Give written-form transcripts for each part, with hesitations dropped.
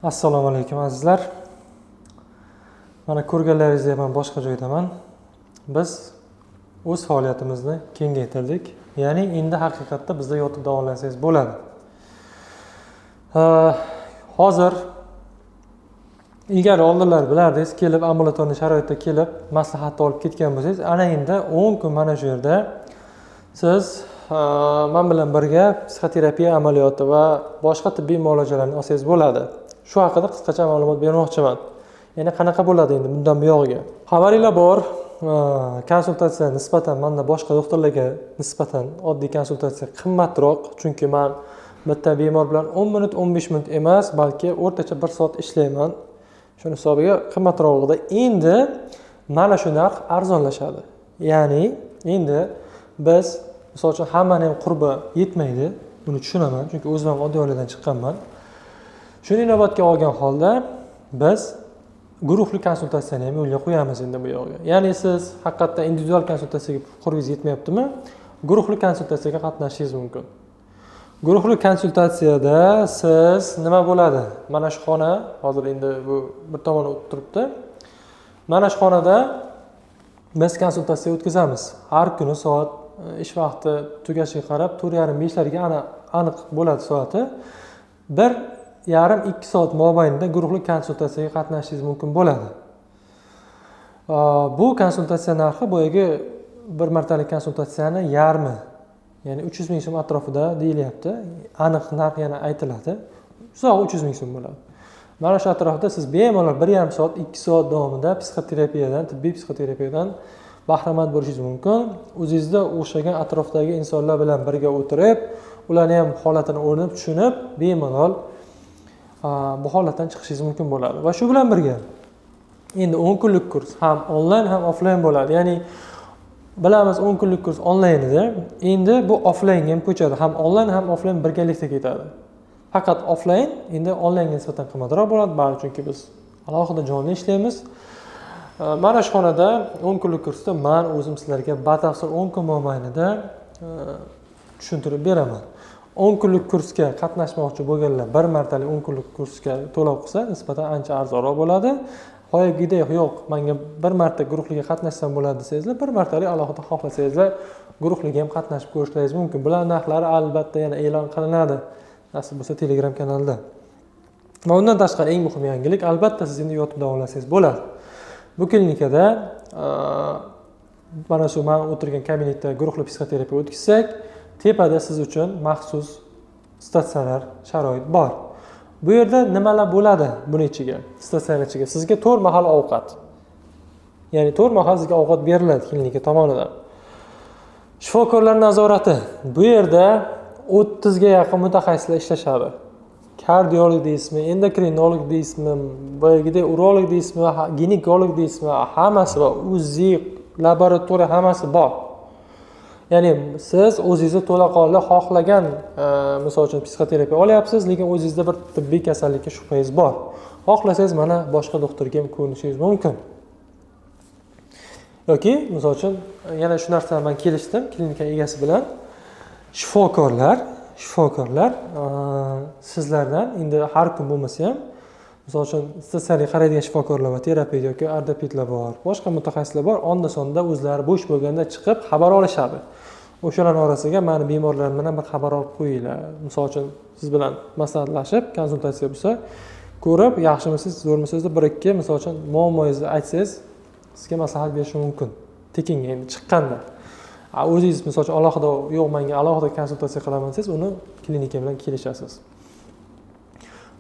Assalomu alaykum azizlar. Mana ko'rganlaringizdek men boshqa joydaman. Biz o'z faoliyatimizni kengaytirdik. Ya'ni endi haqiqatda bizda yotib davolansangiz bo'ladi. Hozir ilgari oldinlar bilardingiz, kelib ambulatorniy sharoitda kelib maslahat olib ketgan bo'lsangiz, ana endi 10 kun mana shu yerda siz men bilan birga psixoterapiya amaliyoti va boshqa tibbiy muolajalarni olsangiz bo'ladi. Shu haqida qisqacha ma'lumot bermoqchiman. Ya'ni qanaqa bo'ladi endi bundan buyog'iga? Xabaringlar bor, konsultatsiya nisbatan menda boshqa doktorlarga nisbatan oddiy konsultatsiya qimmatroq, chunki men bitta bemor bilan 10 minut, 15 minut emas, balki o'rtacha 1 soat ishlayman. Shuni hisobiga qimmatrog'ida endi mana shu narx arzonlashadi. Ya'ni endi biz misol uchun hammani ham qurbi yetmaydi, buni tushunaman, chunki o'zim ham oddiy oiladan chiqqanman. Shuni inobatga olgan holda biz guruhli konsultatsiyani ham yo'lga qo'yamiz endi bu yo'lga. Ya'ni siz haqiqatdan individual konsultatsiyaga qurbingiz yetmayaptimi? Guruhli konsultatsiyaga qatnashishingiz mumkin. Guruhli konsultatsiyada siz nima bo'ladi? Mana shu xona, hozir endi bu bir tomon o'tiribdi. Mana shu xonada biz konsultatsiya o'tkazamiz. Har kuni soat ish vaqti tugashiga qarab 4:30-5 larga aniq bo'ladi soati. 1,5-2 soat mobaynida guruhli konsultatsiyaga qatnashishingiz mumkin bo'ladi. Bu konsultatsiya narxi boyagi bir martalik konsultatsiyani yarmi, ya'ni 300 ming so'm atrofida deyilyapti. Aniq narx yana aytiladi. Uzog'i 300 ming so'm bo'ladi. Mana shu atrofda siz bemalol 1,5 soat, 2 soat davomida psixoterapiyadan, tibbiy psixoterapiyadan bahramand bo'lishingiz mumkin. O'zingizda o'xshagan atrofdagi insonlar bilan birga o'tirib, ularning ham holatini o'rganib, tushunib, bemalol bu holatdan chiqishingiz mumkin bo'ladi. Va shu bilan birga endi 10 kunlik kurs ham onlayn ham offlayn bo'ladi. Ya'ni bilamiz 10 kunlik kurs onlayn edi. Endi bu offlaynga ham ko'chadi. Ham onlayn ham offlayn birgalikda ketadi. Faqat offlayn endi onlaynga nisbatan qimmatroq bo'ladi, bari chunki biz alohida jonli ishlaymiz. Mana shu xonada 10 kunlik kursda men o'zim sizlarga batafsil 10 kun mobaynida tushuntirib beraman. 10 kunlik kursga qatnashmoqchi bo'lganlar bir martalik 10 kunlik kursga to'lov qilsa nisbatan ancha arzonroq bo'ladi. Boyagidek yo'q, menga bir marta guruhliga qatnashsam bo'ladi desangizlar, bir martalik alohida xohlasangizlar guruhliga ham qatnashib ko'rishingiz mumkin. Bular narxlari albatta yana e'lon qilinadi. Nasib bo'lsa Telegram kanalida. Va undan tashqari eng muhim yangilik, albatta siz endi yotib davolansangiz bo'ladi. Bu klinikada mana shu men o'tirgan kabinetda guruhli psixoterapiya o'tkazsak, tepada siz uchun maxsus statsionar sharoit bor. Bu yerda nimalar bo'ladi buni ichiga? Statsionar ichiga sizga 4 mahal ovqat. Ya'ni 4 mahal sizga ovqat beriladi klinika tomonidan. Shifokorlar nazorati. Bu yerda 30 ga yaqin mutaxassislar ishlashadi. Kardiolog deysizmi, endokrinolog deysizmi, boyagidek urolog deysizmi, ginekolog deysizmi, hammasi bor. UZI, laboratoriya hammasi bor. Ya'ni siz o'zingizni to'laqonli xohlagan, misol uchun psixoterapiya olyapsiz, lekin o'zingizda bir tibbiy kasallikka shubhangiz bor. Xohlasangiz mana boshqa doktorga ham ko'rinishingiz mumkin. Yoki misol uchun yana shu narsani men kelishdim klinika egasi bilan. Shifokorlar sizlardan endi har kun bo'lmasa ham, misol uchun statsionar qaraydigan shifokorlar va terapevt yoki ortopedlar bor, boshqa mutaxassislar bor, onda-sonda o'zlari bo'sh bo'lganda chiqib xabar olishadi. O'shalarning orasiga meni bemorlarim bilan bir xabar olib qo'yinglar. Misol uchun siz bilan maslahatlashib, konsultatsiya bo'lsa, ko'rib, yaxshimisiz, zo'rmisiz deb 1-2 misol uchun muammongizni aytsangiz, sizga maslahat berishim mumkin. Tekinga endi chiqqanda. O'zingiz misol uchun alohida yo'q, menga alohida konsultatsiya qilaman desangiz, uni klinika bilan kelishasiz.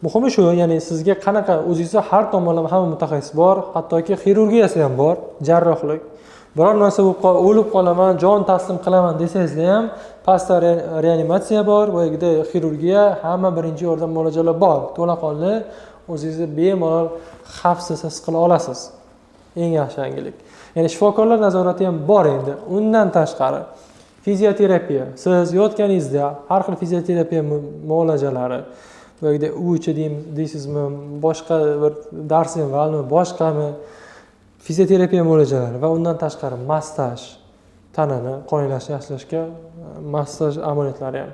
Muhimi shu, ya'ni sizga qanaqa o'zingizda har tomonlama hamma mutaxassis bor, hattoki xirurgiyasi ham bor, jarrohlik. Biror narsa bo'lib o'lib qolaman, jon taslim qilaman desangizlar ham pastda reanimatsiya bor, boyagida xirurgiya, hamma birinchi yordam muolajalar bor. To'laqonli o'zingizni bemalol xavfsiz his qila olasiz. Eng yaxshi yangilik. Ya'ni shifokorlar nazorati ham bor endi. Undan tashqari fizioterapiya. Siz yotganingizda har xil fizioterapiya muolajalari, boyagida uchi deysizmi, boshqa bir darsenvalmi, boshqami fizioterapiya muolajalari va undan tashqari massaj, tanani qonlashni yaxshilashga massaj amaliyotlari ham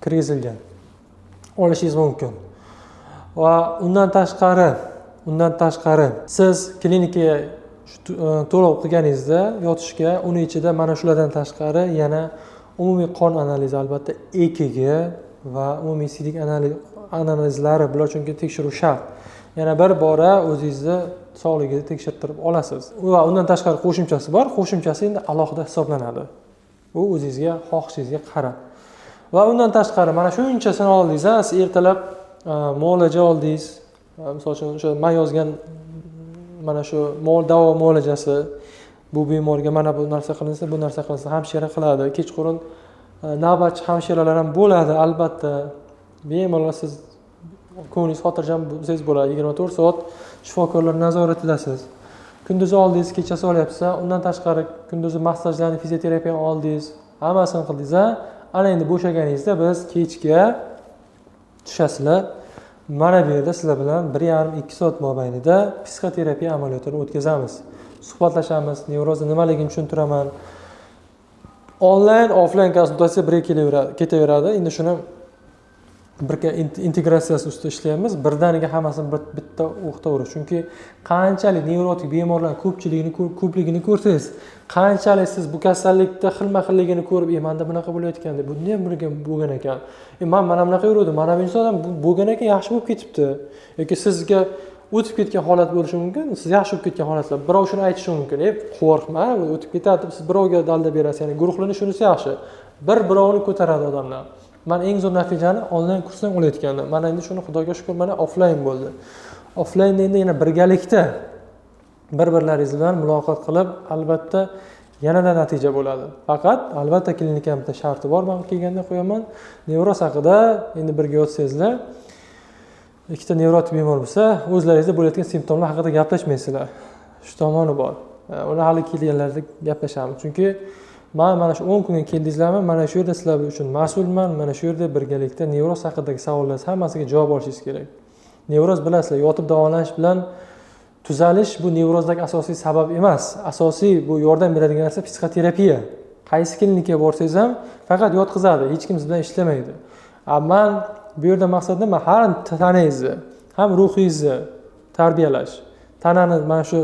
kirgizilgan. Olishingiz mumkin. Va undan tashqari siz klinikaga to'lov qilganingizda yotishga uni ichida mana shulardan tashqari yana umumiy qon analizi albatta EKG va umumiy siydik analizlari bular uchun tekshiruv shart. Yana bir bora o'zingizni sog'lig'ingizni tekshirtirib olasiz. Va undan tashqari qo'shimchasi bor. Qo'shimchasi endi alohida hisoblanadi. Bu o'zingizga, xohishingizga qarab. Va undan tashqari mana shunchasini oldingiz, siz ertalab muolaja oldingiz. Misol uchun o'sha men yozgan mana shu davo muolajasi bu bemorga mana bu narsa qilinsa, bu narsa qilinsa hamshira qiladi. Kechqurun navbatchi hamshiralar ham bo'ladi, albatta. Bemalol siz ko'nglingiz xotirjam bo'lsangiz bo'ladi. 24 soat shifokorlar nazoratidasiz. Kunduzi oldingiz, kechasi olyapsiz. Undan tashqari kunduzi massajlarni, fizioterapiyani oldingiz, hammasini qildingiz. Ana endi bo'shaganingizda biz kechga tushasizlar. Mana bu yerda sizlar bilan 1,5-2 soat mobaynida psixoterapiya amaliyotini o'tkazamiz. Suhbatlashamiz, nevrozni nimaligini tushuntiraman. Onlayn, offlayn konsultatsiya birga ketaveradi. Endi shuni birga integratsiyasi ustida ishlaymiz. Birdaniga hammasini bitta o'qita urish. Chunki qanchalik nevrotik bemorlar ko'pligini ko'rsangiz, qanchalik siz bu kasallikda xilma-xilligini ko'rib, menda bunaqa bo'layotgan deb, bunday bo'lgan ekan. Men mana bunaqa yurdim, mana bu inson ham bo'lgan ekan, yaxshi bo'lib ketibdi. Yoki sizga o'tib ketgan holat bo'lishi mumkin, siz yaxshi bo'lib ketgan holatlar. Birov shuni aytishi mumkin. Qo'rqma, o'tib ketadi, siz birovga dalda berasiz. Ya'ni guruhlarning shunisi yaxshi. Birovni ko'taradi odamlar. Men eng zo'r natijani onlayn kursdan olayotgandim. Mana endi shuni Xudoga shukr, mana offlayn bo'ldi. Offlaynda endi yana birgalikda bir-birlaringiz bilan muloqot qilib, albatta yanada natija bo'ladi. Faqat albatta klinikamizda sharti bor, men kelganda qo'yaman. Nevroz haqida endi birga yotsangizlar, ikkita nevrotik bemor bo'lsa, o'zlaringizda bo'layotgan simptomlar haqida gaplashmaysizlar. Shu tomoni bor. Uni hali kelganlarda gaplashamiz. Chunki men mana shu 10 kunga keldingizlarmi, mana shu yerda sizlar uchun mas'ulman. Mana shu yerda birgalikda nevroz haqidagi savollar hammasiga javob olishingiz kerak. Nevroz bilasizlar, yotib davolanish bilan tuzalish bu nevrozdagi asosiy sabab emas. Asosiy bu yordam beradigan narsa psixoterapiya. Qaysi klinikaga borsangiz ham faqat yotqizadi, hech kim bilan ishlamaydi. Ammo bu yerda maqsad nima? Ham tanangizni, ham ruhingizni tarbiyalash. Tanani mana shu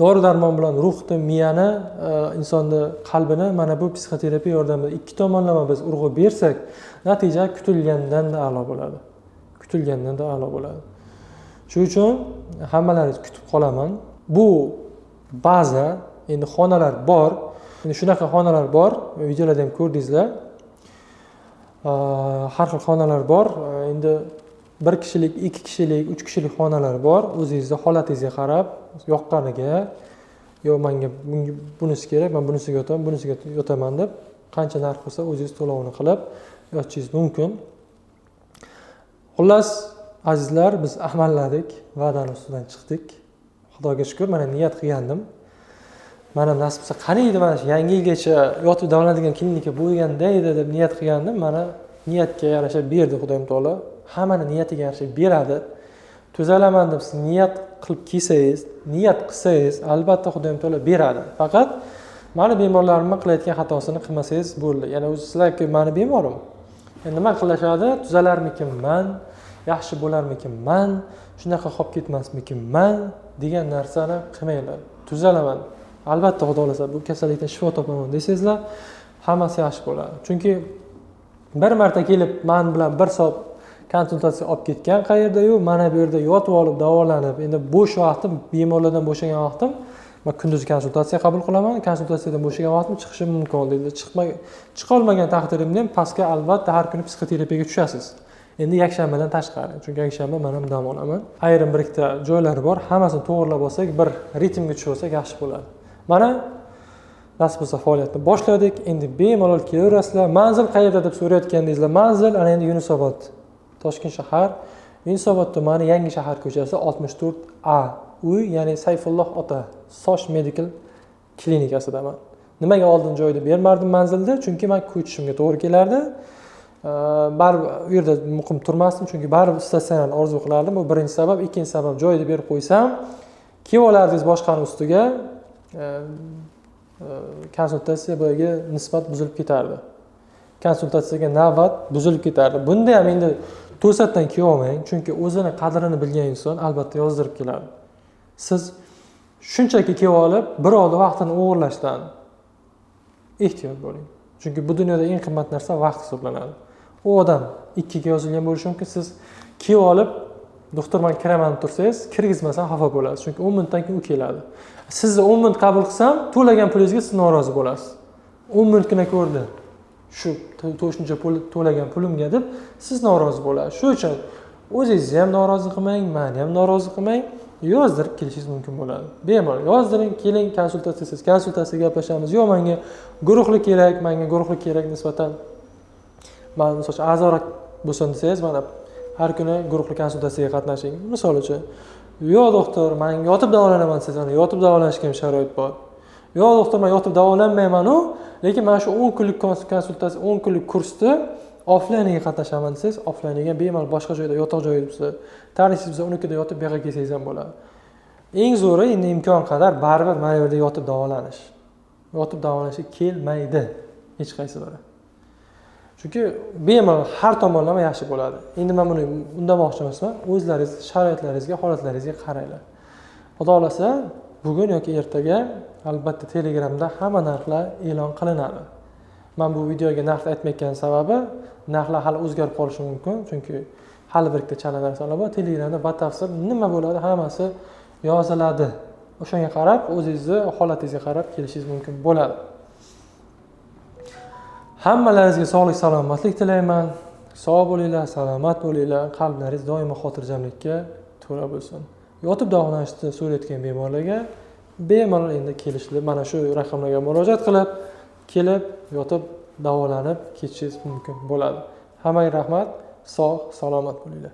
dori-darmon bilan ruhni, miyani, insonni qalbini mana bu psixoterapiya yordamida ikki tomonlama biz urg'u bersak, natija kutilgandan da a'lo bo'ladi. Kutilgandan da a'lo bo'ladi. Shuning uchun hammalaringizni kutib qolaman. Bu baza, endi xonalar bor. Endi shunaqa xonalar bor. Videolarda ham ko'rdingizlar. Har xil xonalar bor. Endi 1 kishilik, 2 kishilik, 3 kishilik xonalar bor. O'zingizning holatingizga qarab, yoqqaniga, yo menga bunisi kerak, men bunisiga yotaman, bunisiga yotaman deb qancha narx bo'lsa o'zingiz to'lovini qilib yotishingiz mumkin. Xullas, azizlar, biz amalladik, va'dani ustidan chiqdik. Xudoga shukr, mana niyat qilgandim. Mana nasib bo'lsa qani edi, mana shu yangi yilgacha yotib davolanadigan klinika bo'lganda edi deb niyat qilgandim. Mana niyatga yarasha berdi Xudoyim taolo. Hammani niyatiga yarasha beradi. Tuzalaman deb siz niyat qilib kelsangiz, niyat qilsangiz, albatta Xudoyim taolo beradi. Faqat meni bemorlarimni qilayotgan xatosini qilmasangiz bo'ldi. Ya'ni o'zi sizlarga meni bemorim. Endi nima qilishadi? Tuzalarmikinman, yaxshi bo'larmikinman, shunaqa qolib ketmasmikinman degan narsani qilmanglar. Tuzalaman. Albatta Xudo xolasa bu kasallikdan shifo topaman desangizlar, hammasi yaxshi bo'ladi. Chunki bir marta kelib men bilan 1 soat konsultatsiya olib ketgan qayerda-yu, mana bu yerda yotib olib davolanib, endi bo'sh vaqtim, bemorlardan bo'shagan vaqtim, men kunduz konsultatsiya qabul qilaman, konsultatsiyadan bo'shagan vaqtim chiqishim mumkin dedi. Chiqa olmagan taqdirimda ham pastga albatta har kuni psixoterapiyaga tushasiz. Endi yakshanbadan tashqari, chunki yakshanba men ham dam olaman. Ayrim bir ikkita joylari bor, hammasini to'g'rilab olsak, bir ritmga tushib olsak yaxshi bo'ladi. Mana nasib bo'lsa faoliyatni boshladik. Endi bemalol kelaverasizlar. Manzil qayerda deb so'rayotgandingizlar, manzil ana endi Yunusobod, Toshkent shahar, Yunusobod tumani Yangi shahar ko'chasi 64A. Uy, ya'ni Sayfulloh ota Soch Medical klinikasidaman. Nimaga oldin joyda bermardim manzilda? Chunki men ko'chishimga to'g'ri kelardi. Baribir u yerda muqim turmasdim, chunki baribir statsionar orzu qilardim. Bu birinchi sabab. Ikkinchi sabab, joyida berib qo'ysam, kelib olardingiz boshqani ustiga konsultatsiyaga nisbat buzilib ketardi. Konsultatsiyaga navbat buzilib ketardi. Bunda ham endi to'satdan kelolmang, chunki o'zini qadrini bilgan inson albatta yozdirib keladi. Siz shunchaki kelib olib, birovni vaqtini o'g'irlashdan ehtiyot bo'ling. Chunki bu dunyoda eng qimmat narsa vaqt hisoblanadi. U odam 2 ga yozilgan bo'lishi mumkin, siz kelib olib, doktor men kiraman deb tursangiz, kirgizmasam xafa bo'lasiz, chunki 10 minutdan keyin u keladi. Sizni 10 minut qabul qilsam, to'lagan pulingizga siz norozi bo'lasiz. 10 minutgina ko'rdi. Shu to'shuncha pul to'lagan pulimga deb siz norozi bo'lasiz. Shuning uchun o'zingizni ham norozi qilmang, meni ham norozi qilmang, yozdirib kelishingiz mumkin bo'ladi. Bemalol yozdiring, keling konsultatsiyasiz, konsultatsiya gaplashamiz. Yo'q, menga guruhlik kerak, menga guruhlik kerak nisbatan. Men misol uchun a'zorak bo'lsin desangiz, mana har kuni guruhli konsultatsiyaga qatnashing. Misol uchun, "Yo'q doktor, men yotib davolanaman" desangiz, yotib davolanishga ham sharoit bor. "Yo'q doktor, men yotib davolanmayman-u, lekin men shu 10 kunlik konsultatsiya, 10 kunlik kursda offlaynga qatnashaman" desangiz, offlaynga bemalol boshqa joyda yotoq joyi bo'lsa, tanishsiz bo'lsa, unikida yotib bu yerga kelsangiz ham bo'ladi. Eng zo'ri endi imkon qadar baribir mana bu yerda yotib davolanish. Yotib davolanishga kelmaydi hech qaysi biri. Chunki bemalol har tomonlama yaxshi bo'ladi. Endi men buni undamoqchi emasman, o'zlaringiz sharoitlaringizga, holatlaringizga qaranglar. Xudo xolasa, bugun yoki ertaga albatta Telegramda hamma narxlar e'lon qilinadi. Men bu videoga narx aytmayotgan sababi, narxlar hali o'zgarib qolishi mumkin, chunki hali bir ikkita chala narsalar bor. Telegramda batafsil nima bo'ladi, hammasi yoziladi. O'shanga qarab, o'zingizni holatingizga qarab kelishingiz mumkin bo'ladi. Hammalaringizga sog'lik, salomatlik tilayman. Sog' bo'linglar, salomat bo'linglar, qalblaringiz doimo xotirjamlikka to'la bo'lsin. Yotib davolanishni so'rayotgan bemorlarga bemalol endi kelishli, mana shu raqamlarga murojaat qilib, kelib, yotib davolanib ketishingiz mumkin bo'ladi. Hammaga rahmat, sog', salomat bo'linglar.